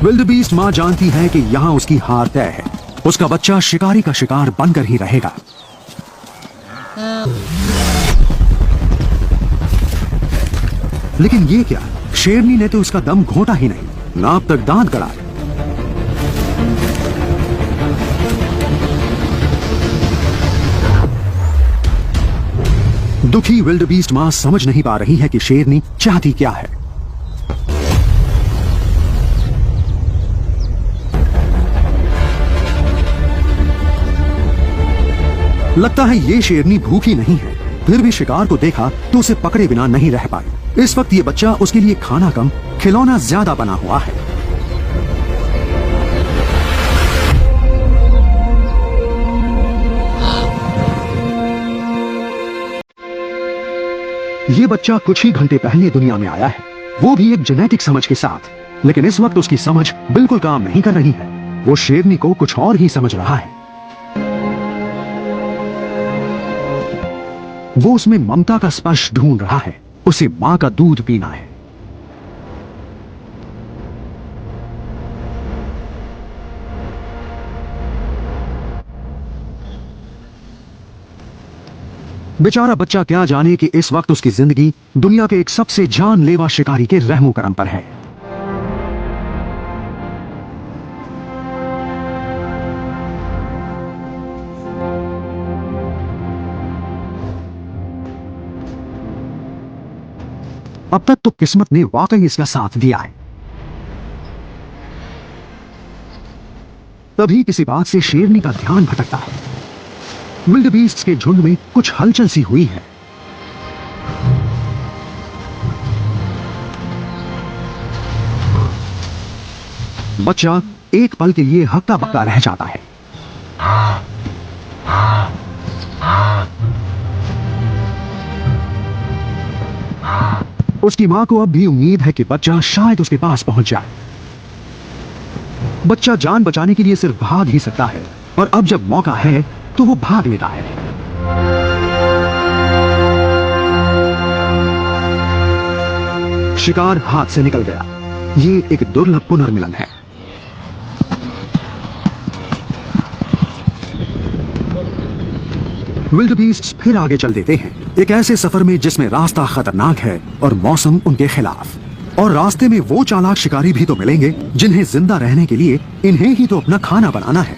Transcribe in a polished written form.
विल्डबीस्ट माँ जानती है कि यहाँ उसकी हार तय है। उसका बच्चा शिकारी का शिकार बनकर ही रहेगा। लेकिन ये क्या, शेरनी ने तो उसका दम घोटा ही नहीं, ना अब तक दांत गड़ाए। दुखी विल्डबीस्ट माँ समझ नहीं पा रही है कि शेरनी चाहती क्या है। लगता है ये शेरनी भूखी नहीं है, फिर भी शिकार को देखा तो उसे पकड़े बिना नहीं रह पाई। इस वक्त ये बच्चा उसके लिए खाना कम, खिलौना ज्यादा बना हुआ है। ये बच्चा कुछ ही घंटे पहले दुनिया में आया है, वो भी एक जेनेटिक समझ के साथ। लेकिन इस वक्त उसकी समझ बिल्कुल काम नहीं कर रही है। वो शेरनी को कुछ और ही समझ रहा है। वो उसमें ममता का स्पर्श ढूंढ रहा है। उसे मां का दूध पीना है। बेचारा बच्चा क्या जाने कि इस वक्त उसकी जिंदगी दुनिया के एक सबसे जानलेवा शिकारी के रहमो करम पर है। अब तक तो किस्मत ने वाकई इसका साथ दिया है। तभी किसी बात से शेरनी का ध्यान भटकता है। विल्डबीस्ट्स के झुंड में कुछ हलचल सी हुई है। बच्चा एक पल के लिए हक्का बक्का रह जाता है। उसकी मां को अब भी उम्मीद है कि बच्चा शायद उसके पास पहुंच जाए। बच्चा जान बचाने के लिए सिर्फ भाग ही सकता है, और अब जब मौका है तो वो भाग लेता है। शिकार हाथ से निकल गया। ये एक दुर्लभ पुनर्मिलन है। विल्डबीस्ट्स फिर आगे चल देते हैं, एक ऐसे सफर में जिसमें रास्ता खतरनाक है और मौसम उनके खिलाफ। और रास्ते में वो चालाक शिकारी भी तो मिलेंगे जिन्हें जिंदा रहने के लिए इन्हें ही तो अपना खाना बनाना है।